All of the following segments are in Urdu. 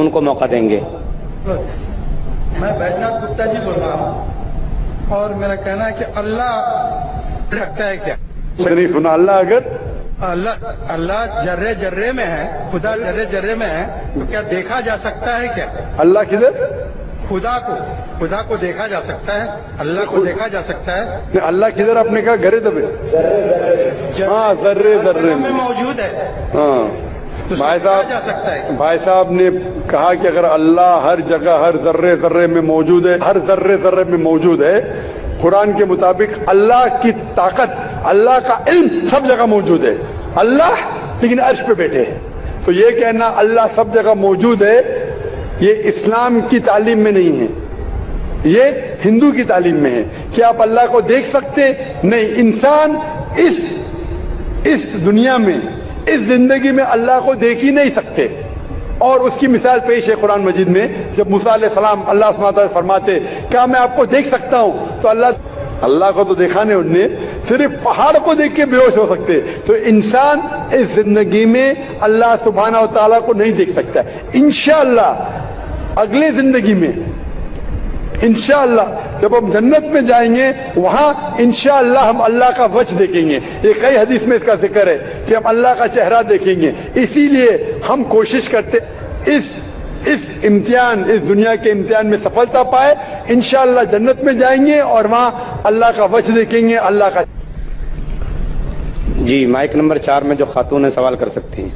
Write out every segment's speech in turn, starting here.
ان کو موقع دیں گے. میں بیجناتھ گپتا جی بول رہا ہوں اور میرا کہنا ہے کہ اللہ رکھتا ہے کیا؟ نہیں سنا. اللہ اگر اللہ جرے جرے میں ہے، خدا جرے جرے میں ہے تو کیا دیکھا جا سکتا ہے کیا؟ اللہ کدھر؟ خدا کو دیکھا جا سکتا ہے، اللہ کو دیکھا جا سکتا ہے. اللہ کدھر؟ آپ نے کہا گرے دبے. ہاں ذرے ذرے میں موجود ہے. ہاں تو بھائی دیکھا جا صاحب، سکتا ہے. بھائی صاحب نے کہا کہ اگر اللہ ہر جگہ ہر ذرے ذرے میں موجود ہے، ہر ذرے ذرے میں موجود ہے، قرآن کے مطابق اللہ کی طاقت، اللہ کا علم سب جگہ موجود ہے. اللہ لیکن عرش پہ بیٹھے ہیں. تو یہ کہنا اللہ سب جگہ موجود ہے، یہ اسلام کی تعلیم میں نہیں ہے، یہ ہندو کی تعلیم میں ہے. کیا آپ اللہ کو دیکھ سکتے؟ نہیں. انسان اس دنیا میں، اس زندگی میں اللہ کو دیکھ ہی نہیں سکتے. اور اس کی مثال پیش ہے قرآن مجید میں. جب موسیٰ علیہ السلام اللہ سبحانہ وتعالیٰ فرماتے کیا میں آپ کو دیکھ سکتا ہوں، تو اللہ کو تو دیکھا نہیں انہوں نے، صرف پہاڑ کو دیکھ کے بے ہوش ہو سکتے. تو انسان اس زندگی میں اللہ سبحانہ وتعالیٰ کو نہیں دیکھ سکتا. انشاءاللہ اگلے زندگی میں انشاءاللہ جب ہم جنت میں جائیں گے وہاں انشاءاللہ ہم اللہ کا وجہ دیکھیں گے. یہ کئی حدیث میں اس کا ذکر ہے کہ ہم اللہ کا چہرہ دیکھیں گے. اسی لیے ہم کوشش کرتے اس امتحان، اس دنیا کے امتحان میں سفلتا پائے. انشاءاللہ جنت میں جائیں گے اور وہاں اللہ کا وجہ دیکھیں گے. اللہ کا. جی مائک نمبر 4 میں جو خاتون ہے سوال کر سکتی ہیں.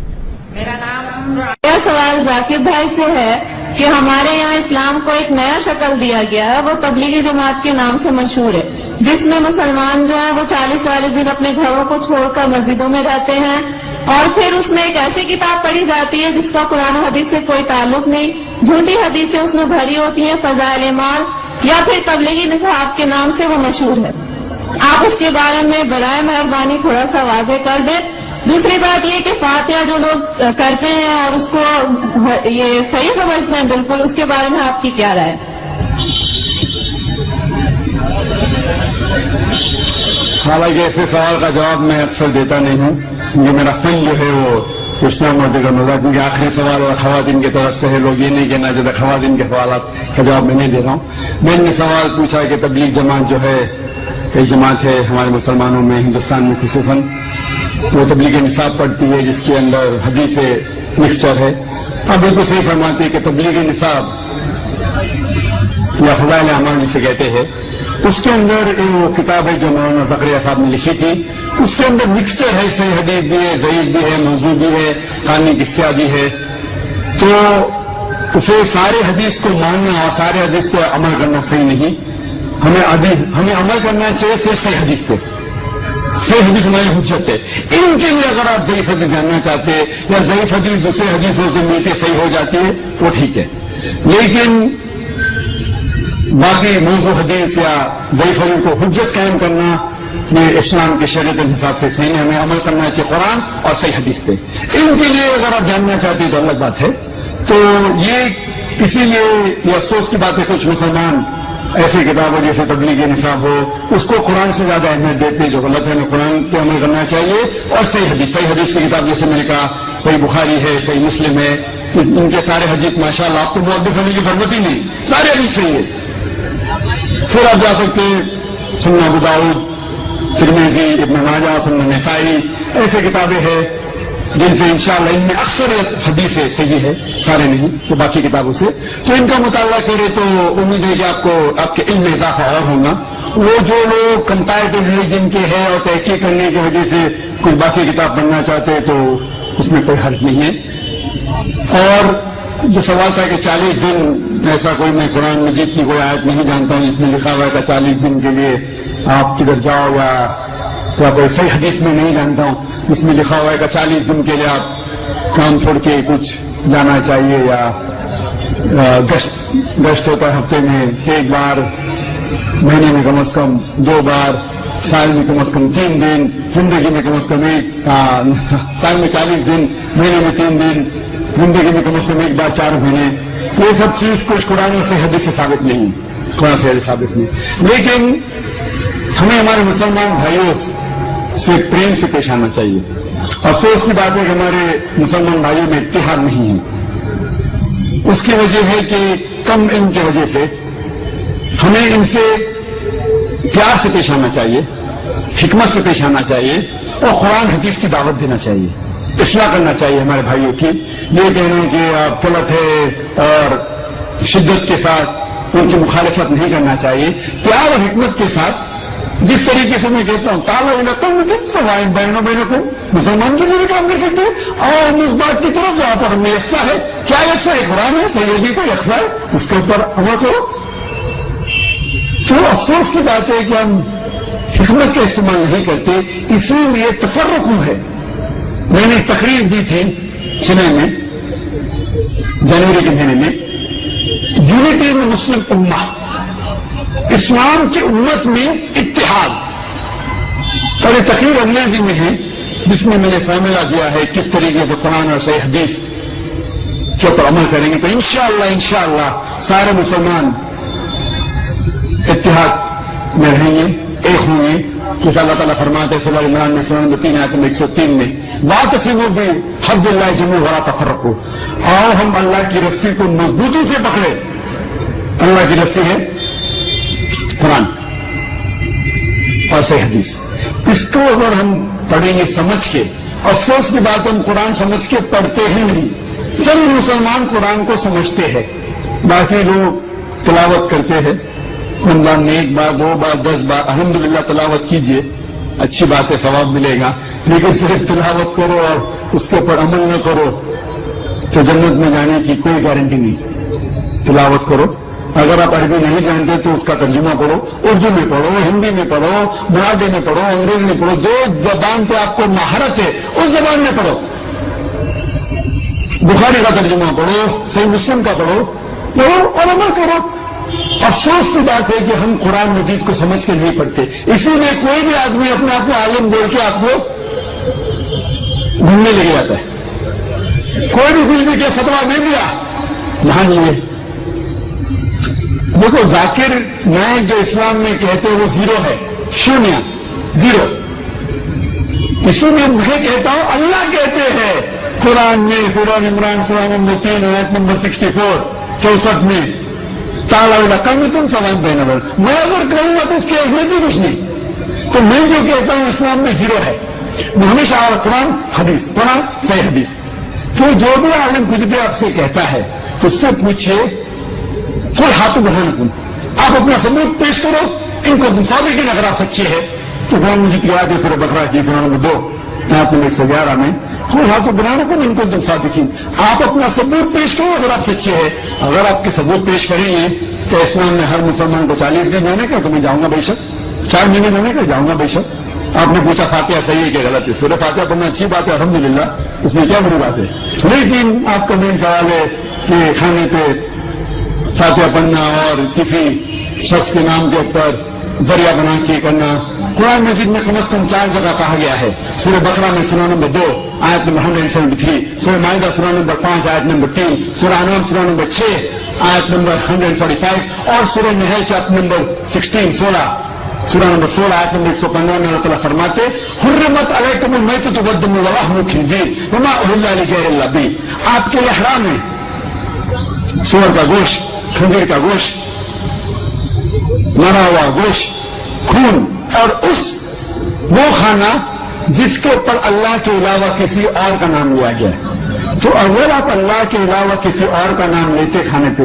میرا سوال ذاکر بھائی سے ہے کہ ہمارے یہاں اسلام کو ایک نیا شکل دیا گیا ہے، وہ تبلیغی جماعت کے نام سے مشہور ہے، جس میں مسلمان جو ہیں وہ 40 والے دن اپنے گھروں کو چھوڑ کر مسجدوں میں رہتے ہیں، اور پھر اس میں ایک ایسی کتاب پڑھی جاتی ہے جس کا قرآن و حدیث سے کوئی تعلق نہیں، جھوٹی حدیثیں اس میں بھری ہوتی ہیں، فضائل اعمال یا پھر تبلیغی نصاب کے نام سے وہ مشہور ہے. آپ اس کے بارے میں برائے مہربانی تھوڑا سا واضح کر دیں. دوسری بات یہ کہ فاتحہ جو لوگ کرتے ہیں اور اس کو یہ صحیح سمجھتے ہیں بالکل، اس کے بارے میں آپ کی کیا رائے؟ حالانکہ ایسے سوال کا جواب میں اکثر دیتا نہیں ہوں، کیونکہ میرا فن جو ہے وہ پوچھنا موٹے کا مزہ، کیونکہ آخری سوال اور خواتین کی طرف سے ہے. لوگ یہ نہیں کہنا چاہتے خواتین کے سوالات کا جواب میں نہیں دے رہا ہوں. میں نے سوال پوچھا کہ تبلیغ جماعت جو ہے ایک جماعت ہے ہمارے مسلمانوں میں، ہندوستان میں خصوصاً، وہ تبلیغ نصاب پڑھتی ہے جس کے اندر حدیث مکسچر ہے. اب بالکل صحیح فرماتی ہے کہ تبلیغ نصاب یا فضائل اعمال جسے کہتے ہیں، اس کے اندر وہ کتاب ہے جو مولانا زکریا صاحب نے لکھی تھی، اس کے اندر مکسچر ہے، صحیح حدیث بھی ہے، ضعیف بھی ہے، موضوع بھی ہے، کہانی قصہ بھی ہے. تو اسے سارے حدیث کو ماننا اور سارے حدیث پہ عمل کرنا صحیح نہیں. ہمیں عمل کرنا چاہیے صحیح حدیث پہ. صحیح حدیث ہماری حجت ہے. ان کے لیے اگر آپ ضعیف حدیث جاننا چاہتے ہیں یا ضعیف حدیث دوسرے حدیثوں سے مل کے صحیح ہو جاتی ہے وہ ٹھیک ہے، لیکن باقی موضوع حدیث یا ضعیف حدیث کو حجت قائم کرنا یہ اسلام کے شریعت کے حساب سے صحیح نہیں. ہمیں عمل کرنا چاہیے قرآن اور صحیح حدیث پہ. ان کے لیے اگر آپ جاننا چاہتے ہیں تو الگ بات ہے. تو یہ اسی لیے یہ افسوس کی بات ہے کچھ مسلمان ایسی کتابوں جیسے تبلیغ نصاب ہو اس کو قرآن سے زیادہ اہمیت دیتے ہیں، جو غلط ہے. قرآن پہ عمل کرنا چاہیے اور صحیح حدیث کی کتاب جیسے میں نے کہا صحیح بخاری ہے، صحیح مسلم ہے، ان کے سارے حدیث ماشاءاللہ آپ کو محدث ہونے کی ضرورت ہی نہیں، سارے حدیث صحیح ہے. پھر آپ جا سکتے ہیں سنن ابو داؤد، ترمذی، ابن ماجہ، سنن نسائی، ایسے کتابیں ہیں جن سے انشاءاللہ ان میں اکثریت حدیثیں صحیح ہے، سارے نہیں تو باقی کتابوں سے. تو ان کا مطالعہ کرے تو امید ہے کہ آپ کے علم میں اضافہ اور ہوگا. وہ جو لوگ کمپیریٹو ریلیجن کے ہیں اور تحقیق کرنے کی وجہ سے کوئی باقی کتاب پڑھنا چاہتے تو اس میں کوئی حرج نہیں ہے. اور جو سوال تھا کہ 40 دن ایسا کوئی میں قرآن مجید کی کوئی آیت نہیں جانتا ہوں جس میں لکھا ہوا ہے کہ 40 دن کے لیے آپ کدھر جاؤ، یا کوئی صحیح حدیث میں نہیں جانتا ہوں جس میں لکھا ہوا ہے کہ 40 دن کے لیے آپ کام چھوڑ کے کچھ جانا چاہیے، یا گشت ہوتا ہے ہفتے میں 1 بار، مہینے میں کم از کم 2 بار، سال میں کم از کم 3 دن، زندگی میں کم از کم سال میں 40 دن، مہینے میں 3 دن، زندگی میں کم از کم 1 بار 4 مہینے. یہ سب چیز کچھ قرآن سے حدیث سے ثابت نہیں، قرآن سے حدیث ثابت نہیں. لیکن ہمیں ہمارے مسلمان بھائیوں سے پریم سے پیش آنا چاہیے. افسوس کی بات ہے کہ ہمارے مسلمان بھائیوں میں اتحاد نہیں ہے. اس کی وجہ ہے کہ کم علم کی وجہ سے ہمیں ان سے پیار سے پیش آنا چاہیے، حکمت سے پیش آنا چاہیے، اور قرآن حدیث کی دعوت دینا چاہیے، اصلاح کرنا چاہیے ہمارے بھائیوں کی. یہ کہنا کہ آپ غلط ہے اور شدت کے ساتھ ان کی مخالفت نہیں کرنا چاہیے. پیار اور حکمت کے ساتھ جس طریقے سے میں کہتا ہوں سوائے بہنوں بہنوں کو مسلمان کے لیے بھی کام کر سکتے ہیں، اور اس بات کی طرف جہاں پر ہمیں یکساں ہے، کیا یکساں ہے؟ قرآن ہے، صحیح حدیث ہے، یکساں ہے، اس کے اوپر عمل کرو. تو افسوس کی بات ہے کہ ہم حکمت کا استعمال نہیں کرتے، اسی لیے تفرق ہے. میں نے ایک تقریر دی تھی چنئی میں جنوری کے مہینے میں، یونٹی میں مسلم امہ، اسلام کی امت میں اتحاد. اور یہ تقریر انگریزی میں ہے جس میں میں نے فارمولہ دیا ہے کس طریقے سے قرآن اور صحیح حدیث کے اوپر عمل کریں گے تو انشاءاللہ سارے مسلمان اتحاد میں رہیں گے، ایک ہوں گے. جیسے اللہ تعالیٰ فرماتے ہیں سورہ عمران میں سورہ نمبر 3 آیت نمبر 103 میں واعتصموا بحبل اللہ جميعا ولا تفرقوا، آؤ ہم اللہ کی رسی کو مضبوطی سے پکڑے. اللہ کی رسی ہے قرآن اور صحیح حدیث. اس کو اگر ہم پڑھیں گے سمجھ کے، افسوس کی بات ہم قرآن سمجھ کے پڑھتے ہی نہیں. چند مسلمان قرآن کو سمجھتے ہیں، باقی لوگ تلاوت کرتے ہیں رمضان میں 1 بار 2 بار 10 بار. الحمدللہ تلاوت کیجئے، اچھی بات ہے، ثواب ملے گا. لیکن صرف تلاوت کرو اور اس کے اوپر عمل نہ کرو تو جنت میں جانے کی کوئی گارنٹی نہیں. تلاوت کرو، اگر آپ عربی نہیں جانتے تو اس کا ترجمہ پڑھو، اردو میں پڑھو، ہندی میں پڑھو، مراٹھی میں پڑھو، انگریزی میں پڑھو، جو زبان پہ آپ کو مہارت ہے اس زبان میں پڑھو. بخاری کا ترجمہ پڑھو، صحیح مسلم کا پڑھو اور عمل کرو. افسوس کی بات ہے کہ ہم قرآن مجید کو سمجھ کے نہیں پڑھتے، اسی لیے کوئی بھی آدمی اپنے آپ کو عالم بول کے آپ کو گھومنے لے جاتا ہے. کوئی بھی کچھ بھی کہ فتویٰ دے دیا مان لیے. دیکھو ذاکر نائک جو اسلام میں کہتے ہیں وہ زیرو ہے، شونیہ، زیرو. اسی لیے میں کہتا ہوں اللہ کہتے ہیں قرآن میں سورہ عمران سورہ نمبر 3 آیت نمبر 64 میں تالا کم تم سوائے بینور. میں اگر کہوں گا تو اس کی اہمیت ہی کچھ نہیں. تو میں جو کہتا ہوں اسلام میں زیرو ہے. میں ہمیشہ قرآن حدیث، قرآن صحیح حدیث. تو جو بھی عالم کچھ بھی آپ سے کہتا ہے تو اس سے پوچھئے کوئی ہاتھ بڑھانا کن، آپ اپنا ثبوت پیش کرو. ان کو تم صادقین اگر آپ سچے ہیں تو قرآن مجید کی آیت سورہ بقرہ کی سورہ نمبر 2 آیت نمبر 111 میں کوئی ہاتھ بڑھانا کن ان کو تم صادقین. آپ اپنا ثبوت پیش کرو اگر آپ سچے ہیں. اگر آپ کے ثبوت پیش کریں گے تو اسلام میں ہر مسلمان کو 40 دن دینے کا، تو میں جاؤں گا بے شک. 4 مہینے دینے کا جاؤں گا بے شک. آپ نے پوچھا فاتحہ صحیح ہے کہ غلط ہے؟ سورہ فاتحہ پڑھنا اچھی بات ہے الحمدللہ، اس میں کیا بری بات ہے. لیکن آپ کا مین سوال ہے کہ کھانے پہ فاتحہ پڑھنا اور کسی شخص کے نام کے اوپر ذریعہ بنا کے کرنا. قرآن مجید میں کم از کم 4 جگہ کہا گیا ہے. سورہ بقرہ میں سورہ نمبر 2 آیت نمبر 173، سورہ مائدہ سورہ نمبر 5 آیت نمبر 3، سورہ انعام سورہ نمبر 6 آیت نمبر 145 اور سورہ نحل چیپٹر نمبر 16 سورہ نمبر 16 آیت نمبر 115 میں اللہ تعالیٰ فرماتے حرمت علیکم المیتۃ والدم ولحم الخنزیر وما اہل لغیر اللہ بہ. آپ کے لیے حرام ہے سور کا گوشت، خنزیر کا گوشت، مرا ہوا گوشت، خون، اور وہ کھانا جس کے اوپر اللہ کے علاوہ کسی اور کا نام لیا گیا ہے. تو اگر آپ اللہ کے علاوہ کسی اور کا نام لیتے کھانے پہ،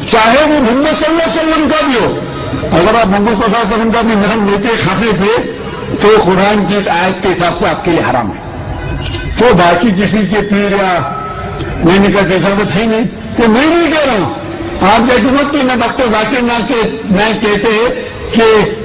چاہے وہ محمد صلی اللہ علیہ وسلم کا بھی ہو، اگر آپ محمد صلی اللہ علیہ وسلم کا بھی نام لیتے کھانے پہ تو قرآن کی آیت کے حساب سے آپ کے لیے حرام ہے. تو باقی کسی کے پیر یا لینے کا ضرورت ہے نہیں. تو میں نہیں کہہ رہا ہوں، آپ جیسے مت کہ میں ڈاکٹر ذاکر نائک کہتے ہیں کہ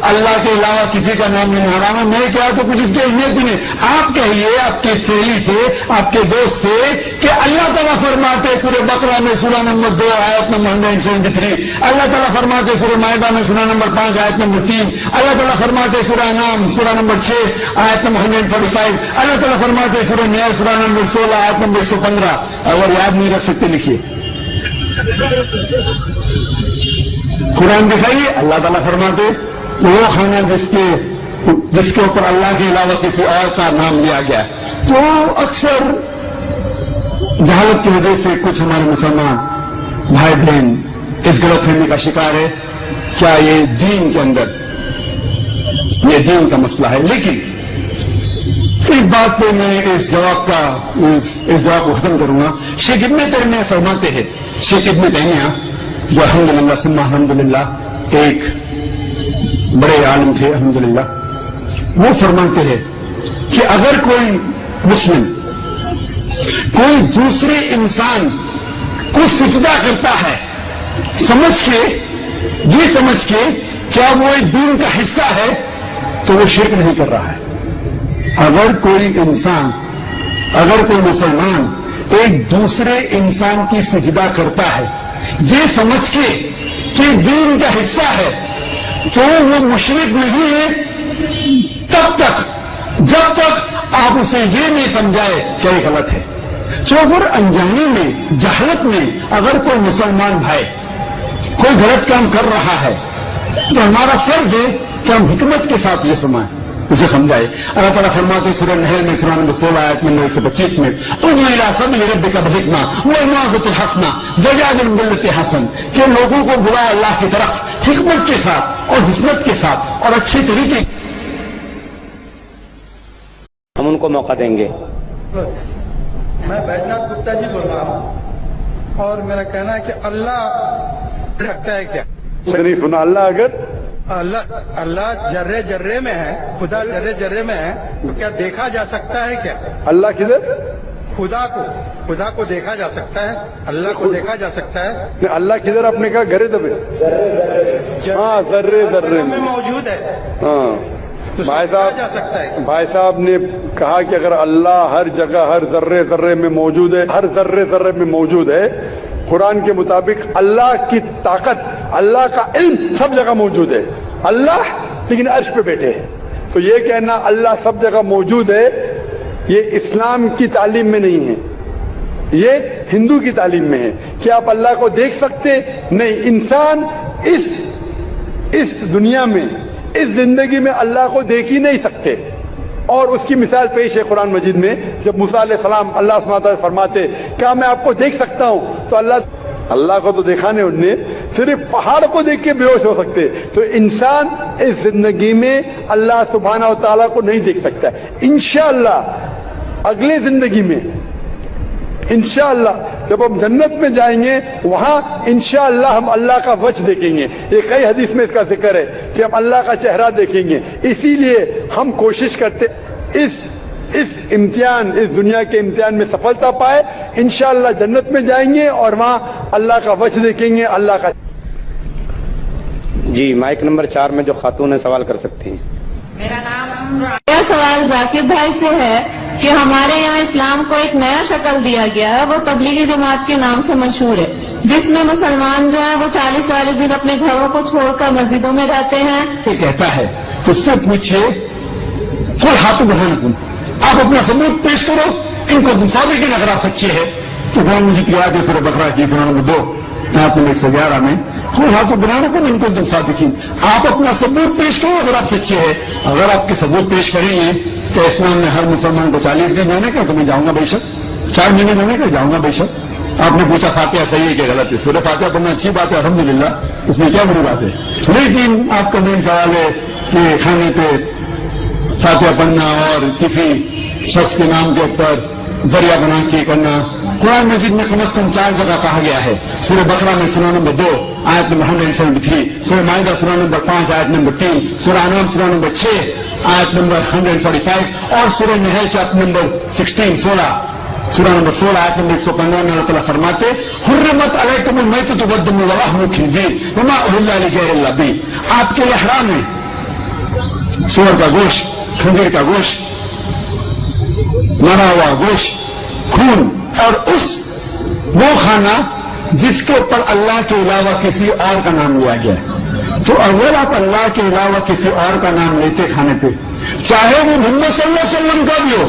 اللہ کے علاوہ کسی کا نام نہیں حرام ہے. میں کیا تو کچھ اس کی اہمیت بھی نہیں. آپ کہیے آپ کے سہیلی سے، آپ کے دوست سے کہ اللہ تعالیٰ فرماتے سورہ بقرہ میں سورہ نمبر 2 آیت نمبر 173، اللہ تعالیٰ فرماتے سورہ مائدہ میں سورہ نمبر 5 آیت نمبر 3، اللہ تعالیٰ فرماتے سورہ انعام سورہ نمبر 6 آیت نمبر 145، اللہ تعالیٰ فرماتے سورہ نحل سورہ نمبر 16 آیت نمبر 115. اگر یاد نہیں رکھ سکتے لکھیے. قرآن دکھائیے اللہ تعالیٰ فرماتے کہ وہ کھانا جس کے اوپر اللہ کے علاوہ کسی اور کا نام لیا گیا. تو اکثر جہالت کی وجہ سے کچھ ہمارے مسلمان بھائی بہن اس غلط فہمی کا شکار ہے کیا یہ دین کے اندر یہ دین کا مسئلہ ہے. لیکن اس بات پہ میں اس جواب کو ختم کروں گا. شیخ ابن تیمیہ فرماتے ہیں, شیخ ابن تیمیہ جو الحمدللہ ثم الحمدللہ ایک بڑے عالم تھے الحمدللہ, وہ فرماتے ہیں کہ اگر کوئی مسلم کوئی دوسرے انسان کو سجدہ کرتا ہے یہ سمجھ کے کیا وہ ایک دین کا حصہ ہے تو وہ شرک نہیں کر رہا ہے. اگر کوئی مسلمان ایک دوسرے انسان کی سجدہ کرتا ہے یہ سمجھ کے کہ دین کا حصہ ہے تو وہ مشرک نہیں ہے جب تک آپ اسے یہ نہیں سمجھائے کہ یہ غلط ہے. تو اگر انجانی میں جہالت میں اگر کوئی مسلمان بھائی کوئی غلط کام کر رہا ہے تو ہمارا فرض ہے کہ ہم حکمت کے ساتھ یہ اسے سمجھائے. اللہ تعالیٰ فرماتے سورہ نحل میں سورہ نمبر 16 آیت نمبر 125 میں ادعو الی سبیل ربک بالحکمہ والموعظۃ الحسنہ وجادلہم باللتی ہے حسن, کہ لوگوں کو بلائے اللہ کی طرف حکمت کے ساتھ اور حکمت کے ساتھ اور اچھے طریقے. ہم ان کو موقع دیں گے. میں بیجناتھ گپتا جی بول رہا ہوں اور میرا کہنا ہے کہ اللہ رکھتا ہے کیا نہیں سنا. اللہ جرے جرے میں ہے, خدا جرے جرے میں ہے تو کیا دیکھا جا سکتا ہے کیا؟ اللہ کدھر؟ خدا کو دیکھا جا سکتا ہے, اللہ کو دیکھا جا سکتا ہے. اللہ کدھر آپ نے کہا گرے دبے, ہاں ذرے میں موجود ہے. ہاں بھائی صاحب نے کہا کہ اگر اللہ ہر جگہ ہر ذرے میں موجود ہے, ہر ذرے میں موجود ہے, قرآن کے مطابق اللہ کی طاقت اللہ کا علم سب جگہ موجود ہے. اللہ لیکن عرش پہ بیٹھے ہیں, تو یہ کہنا اللہ سب جگہ موجود ہے یہ اسلام کی تعلیم میں نہیں ہے, یہ ہندو کی تعلیم میں ہے. کیا آپ اللہ کو دیکھ سکتے؟ نہیں. انسان اس دنیا میں اس زندگی میں اللہ کو دیکھ ہی نہیں سکتے, اور اس کی مثال پیش ہے قرآن مجید میں. جب موسیٰ علیہ السلام اللہ سبحانہ وتعالیٰ فرماتے کیا میں آپ کو دیکھ سکتا ہوں, تو اللہ کو تو دیکھا نہیں, انہوں نے صرف پہاڑ کو دیکھ کے بے ہوش ہو سکتے. تو انسان اس زندگی میں اللہ سبحانہ وتعالیٰ کو نہیں دیکھ سکتا. انشاءاللہ اگلے زندگی میں انشاءاللہ جب ہم جنت میں جائیں گے وہاں انشاءاللہ ہم اللہ کا وجہ دیکھیں گے. یہ کئی حدیث میں اس کا ذکر ہے کہ ہم اللہ کا چہرہ دیکھیں گے. اسی لیے ہم کوشش کرتے اس امتحان, اس دنیا کے امتحان میں سفلتا پائے. انشاءاللہ جنت میں جائیں گے اور وہاں اللہ کا وجہ دیکھیں گے. اللہ کا جی مائک نمبر 4 میں جو خاتون ہیں سوال کر سکتی ہیں. میرا سوال ذاکر بھائی سے ہے کہ ہمارے یہاں اسلام کو ایک نیا شکل دیا گیا ہے, وہ تبلیغی جماعت کے نام سے مشہور ہے, جس میں مسلمان جو ہیں وہ 40 والے دن اپنے گھروں کو چھوڑ کر مسجدوں میں رہتے ہیں. یہ کہتا ہے اس سے پوچھئے کوئی ہاتھ بڑھانا کن, آپ اپنا ثبوت پیش کرو, ان کو مصادقین اگر آپ سچے ہیں تو قرآن مجید کی آیت سورہ بقرہ کی سورہ نمبر 2 آیت نمبر 111 میں کوئی ہاتھ بڑھانا کن ان کو تم صادقین, آپ اپنا ثبوت پیش کرو اگر آپ سچے ہیں. اگر آپ کے ثبوت پیش کریں گے کہ اسلام میں ہر مسلمان کو 40 دن جانے کا, تو میں جاؤں گا بے شک, 4 مہینے جانے کا جاؤں گا بے شک. آپ نے پوچھا فاتحہ صحیح ہے کہ غلط ہے, سورہ فاتحہ پڑھنا اچھی بات ہے الحمدللہ, اس میں کیا بری بات ہے. لیکن آپ کا مین سوال ہے کہ کھانے پہ فاتحہ پڑھنا اور کسی شخص کے نام کے اوپر ذریعہ بنا کے کرنا. قرآن مجید میں کم از کم 4 جگہ کہا گیا ہے. سورہ بقرہ میں سورہ نمبر 2 آیت نمبر 173, سورہ مائدہ سورہ نمبر 5 آیت نمبر 3, سورہ انعام سورہ نمبر 6 آیت نمبر 145 اور سورہ نحل چیپٹر نمبر 16 سورہ نمبر 16 آیت نمبر 115 میں اللہ تعالیٰ فرماتے حرمت علیکم المیتۃ والدم ولحم الخنزیر وما اہل لغیر اللہ بہ, آپ کے لیے حرام ہے سور کا گوشت, خنزیر کا گوشت, مرا ہوا گوشت, خون, اور وہ کھانا جس کے اوپر اللہ کے علاوہ کسی اور کا نام لیا گیا. تو اگر آپ اللہ کے علاوہ کسی اور کا نام لیتے کھانے پہ, چاہے وہ محمد صلی اللہ علیہ وسلم کا بھی ہو,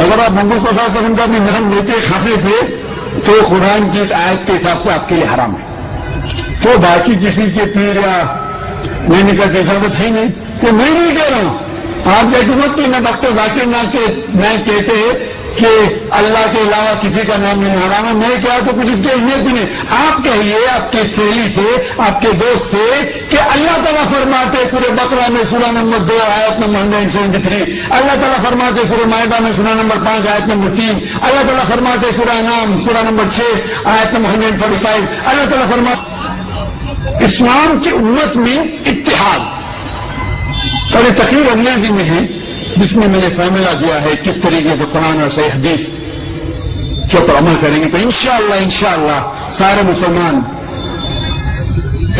اگر آپ محمد صلی اللہ علیہ وسلم کا بھی نام لیتے کھانے پہ تو قرآن کی آیت کے حساب سے آپ کے لیے حرام ہے. تو باقی کسی کے پیر یا لینے کا ضرورت ہے نہیں. تو میں نہیں کہہ رہا ہوں, آپ جیسے مت کہ میں ڈاکٹر ذاکر نائک کہتے کہ اللہ کے علاوہ کسی کا نام نہیں حرام ہے، میں کیا تو کچھ اس کی اہمیت بھی نہیں. آپ کہیے آپ کی سہیلی سے، آپ کے دوست سے کہ اللہ تعالیٰ فرماتے سورہ بقرہ میں سورہ نمبر 2 آیت نمبر 173، اللہ تعالیٰ فرماتے سورہ مائدہ میں سورہ نمبر 5 آیت نمبر 3، اللہ تعالیٰ فرماتے سورہ انعام سورہ نمبر 6 آیت نمبر 145، اللہ تعالیٰ فرماتے اسلام کی امت میں اتحاد. اور یہ تقریر انگریزی میں ہے جس میں نے فارمولہ دیا ہے کس طریقے سے قرآن اور صحیح حدیث کے اوپر عمل کریں گے تو انشاءاللہ سارے مسلمان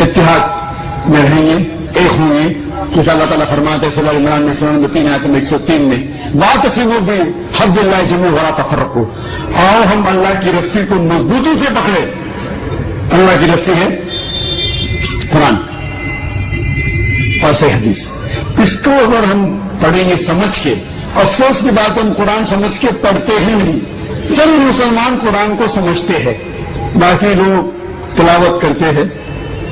اتحاد میں رہیں گے، ایک ہوں گے. جیسے اللہ تعالیٰ فرماتے ہیں سورہ عمران میں سورہ نمبر 3 آیت نمبر 103 میں واعتصموا بحبل اللہ جميعا ولا تفرقوا، آؤ ہم اللہ کی رسی کو مضبوطی سے پکڑے. اللہ کی رسی ہے قرآن اور صحیح حدیث. اس کو اگر ہم پڑھیں گے سمجھ کے، افسوس کی بات ہم قرآن سمجھ کے پڑھتے ہی نہیں. چند مسلمان قرآن کو سمجھتے ہیں، باقی لوگ تلاوت کرتے ہیں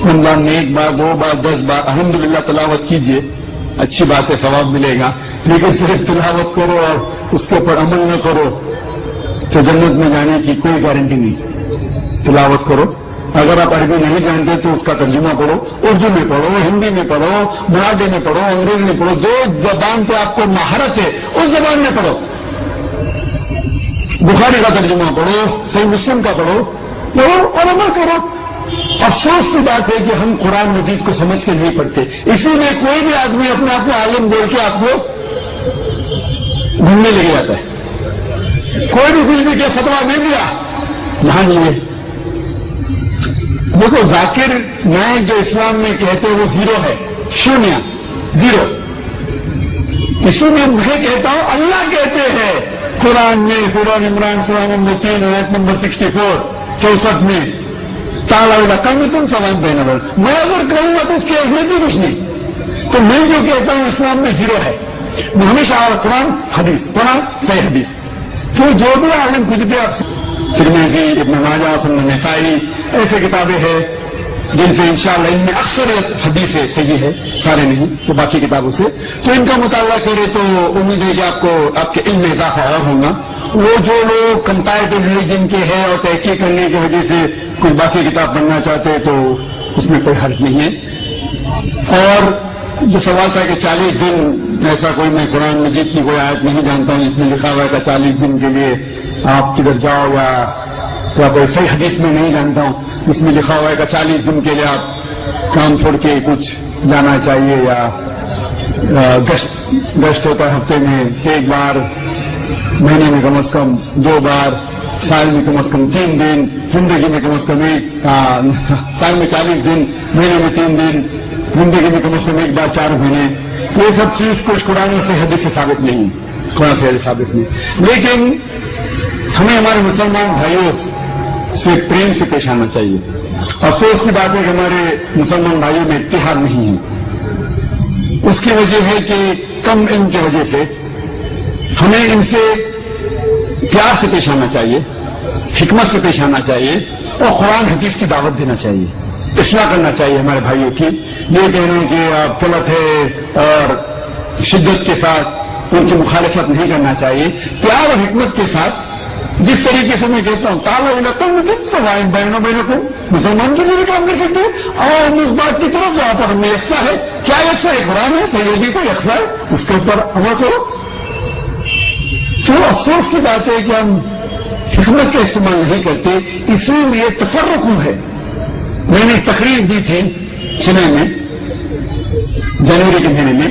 رمضان میں 1 بار 2 بار 10 بار. الحمدللہ تلاوت کیجئے، اچھی بات ہے، ثواب ملے گا. لیکن صرف تلاوت کرو اور اس کے اوپر عمل نہ کرو تو جنت میں جانے کی کوئی گارنٹی نہیں. تلاوت کرو، اگر آپ عربی نہیں جانتے تو اس کا ترجمہ پڑھو، اردو میں پڑھو، ہندی میں پڑھو، مراٹھی میں پڑھو، انگریزی میں پڑھو، جو زبان پہ آپ کو مہارت ہے اس زبان میں پڑھو. بخاری کا ترجمہ پڑھو، صحیح مسلم کا پڑھو اور عمل کرو. افسوس کی بات ہے کہ ہم قرآن مجید کو سمجھ کے نہیں پڑھتے، اسی لیے کوئی بھی آدمی اپنے آپ کو عالم بول کے آپ کو گھومنے لگے جاتا ہے. کوئی بھی کچھ بھی کہ فتویٰ دے دیا مان لیے. دیکھو ذاکر نائک جو اسلام میں کہتے ہیں وہ 0 ہے، 0. اسی میں میں کہتا ہوں اللہ کہتے ہیں قرآن میں سورہ عمران سورہ نمبر 3 آیت نمبر 64 میں تعالیٰ کم تم سوال بین. میں اگر کہوں گا تو اس کی اہمیت ہی کچھ نہیں. تو میں جو کہتا ہوں اسلام میں 0 ہے. میں ہمیشہ قرآن حدیث، قرآن صحیح حدیث. تو جو بھی عالم کچھ بھی آپ ترمذی، ابن ماجہ، سنن نسائی ایسے کتابیں ہیں جن سے انشاءاللہ ان میں اکثریت حدیثیں صحیح ہے، سارے نہیں تو باقی کتابوں سے، تو ان کا مطالعہ کرے تو امید ہے کہ آپ کے علم میں اضافہ اور ہوگا. وہ جو لوگ کمپیریٹو ریلیجن کے ہیں اور تحقیق کرنے کی وجہ سے کوئی باقی کتاب پڑھنا چاہتے تو اس میں کوئی حرج نہیں ہے. اور جو سوال تھا کہ 40 دن ایسا کوئی میں قرآن مجید کی کوئی آیت نہیں جانتا ہوں جس میں لکھا ہوا ہے کہ 40 دن کے لیے آپ کدھر جاؤ، یا کوئی صحیح حدیث میں نہیں جانتا ہوں اس میں لکھا ہوا ہے کہ 40 دن کے لیے آپ کام چھوڑ کے کچھ جانا چاہیے، یا گشت ہوتا ہے ہفتے میں 1 بار، مہینے میں کم از کم 2 بار، سال میں کم از کم 3 دن، زندگی میں کم از کم سال میں 40 دن، مہینے میں 3 دن، زندگی میں کم از کم 1 بار 4 مہینے. یہ سب چیز کچھ قرآن سے حدیث سے ثابت نہیں، قرآن سے حدیث ثابت نہیں. لیکن ہمیں ہمارے مسلمان بھائیوں سے پریم سے پیش آنا چاہیے. افسوس کی بات ہے کہ ہمارے مسلمان بھائیوں میں اتحاد نہیں ہے. اس کی وجہ ہے کہ کم علم کی وجہ سے ہمیں ان سے پیار سے پیش آنا چاہیے، حکمت سے پیش آنا چاہیے اور قرآن حدیث کی دعوت دینا چاہیے، اصلاح کرنا چاہیے ہمارے بھائیوں کی. یہ کہنا کہ آپ غلط ہے اور شدت کے ساتھ ان کی مخالفت نہیں کرنا چاہیے. پیار اور حکمت کے ساتھ جس طریقے سے میں کہتا ہوں تعالیٰ بہنوں بہنوں کو مسلمان کے لیے بھی کام کر سکتے ہیں اور اس بات کی طرف جہاں پر ہمیں یکساں ہے، کیا یکساں ہے؟ قرآن ہے، صحیح حدیث ہے، یکساں ہے، اس کے اوپر عمل کرو. تو افسوس کی بات ہے کہ ہم حکمت کا استعمال نہیں کرتے، اسی لیے تفرق ہے. میں نے ایک تقریر دی تھی چنئی میں جنوری کے مہینے میں،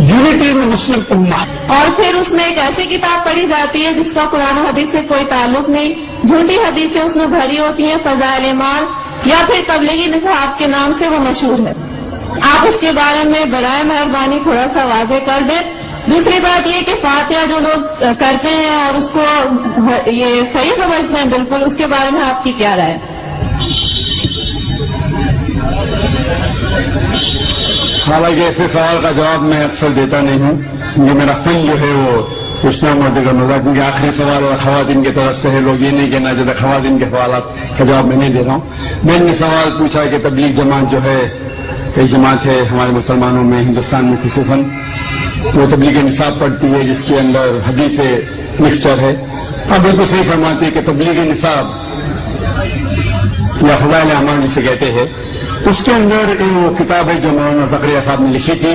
یونٹی میں مسلم امہ. اور پھر اس میں ایک ایسی کتاب پڑھی جاتی ہے جس کا قرآن و حدیث سے کوئی تعلق نہیں، جھوٹی حدیثیں اس میں بھری ہوتی ہیں، فضائل اعمال یا پھر تبلیغی نصاب کے نام سے وہ مشہور ہے. آپ اس کے بارے میں برائے مہربانی تھوڑا سا واضح کر دیں. دوسری بات یہ کہ فاتحہ جو لوگ کرتے ہیں اور اس کو یہ صحیح سمجھتے ہیں بالکل، اس کے بارے میں آپ کی کیا رائے؟ حالانکہ ایسے سوال کا جواب میں اکثر دیتا نہیں ہوں، کیونکہ میرا فن جو ہے وہ اسلام اور دیگر مذہب، کیونکہ آخری سوال اور خواتین کی طرف سے ہے، لوگ یہ نہیں کہنا چاہتے خواتین کے سوالات کا جواب میں نہیں دے رہا ہوں. میں نے سوال پوچھا کہ تبلیغ جماعت جو ہے، ایک جماعت ہے ہمارے مسلمانوں میں ہندوستان میں خصوصاً، وہ تبلیغ نصاب پڑھتی ہے جس کے اندر حدیث مکسچر ہے. آپ بالکل صحیح فرماتے ہیں کہ تبلیغ نصاب یا فضائل اعمال جسے کہتے ہیں، اس کے اندر وہ کتاب ہے جو مولانا زکریا صاحب نے لکھی تھی،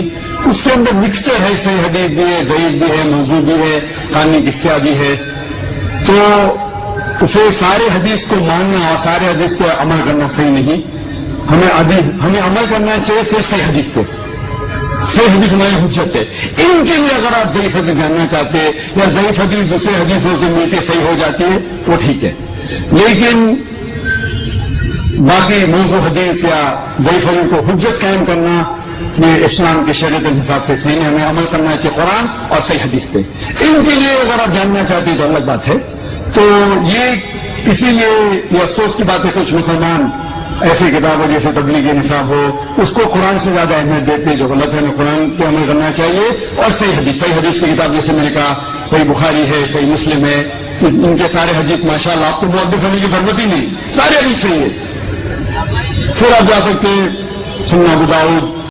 اس کے اندر مکسچر ہے، صحیح حدیث بھی ہے، ضعیف بھی ہے، موضوع بھی ہے، کہانی قصہ بھی ہے. تو اسے سارے حدیث کو ماننا اور سارے حدیث پہ عمل کرنا صحیح نہیں. ہمیں عمل کرنا چاہیے صحیح حدیث پہ. صحیح حدیث ہماری حجت ہے. ان کے لیے اگر آپ ضعیف حدیث جاننا چاہتے ہیں یا ضعیف حدیث دوسرے حدیثوں سے مل کے صحیح ہو جاتی ہے وہ ٹھیک ہے، لیکن باقی موضوع حدیث یا ضعیف حدیث کو حجت قائم کرنا یہ اسلام کے شریعت کے حساب سے صحیح نہیں. ہمیں عمل کرنا چاہیے قرآن اور صحیح حدیث پہ. ان کے لیے اگر آپ جاننا چاہتے ہیں تو الگ بات ہے. تو یہ اسی لیے یہ افسوس کی بات ہے کچھ مسلمان ایسی کتابیں جیسے تبلیغ نصاب ہو اس کو قرآن سے زیادہ اہمیت دیتے جو غلط ہے. ہمیں قرآن پہ عمل کرنا چاہیے اور صحیح حدیث کی کتاب جیسے میں نے کہا صحیح بخاری ہے، صحیح مسلم ہے، ان کے سارے حدیث ماشاءاللہ آپ کو محدث ہونے کی ضرورت ہی نہیں، سارے حدیث صحیح ہے. پھر آپ جا سکتے ہیں سنن ابو داؤد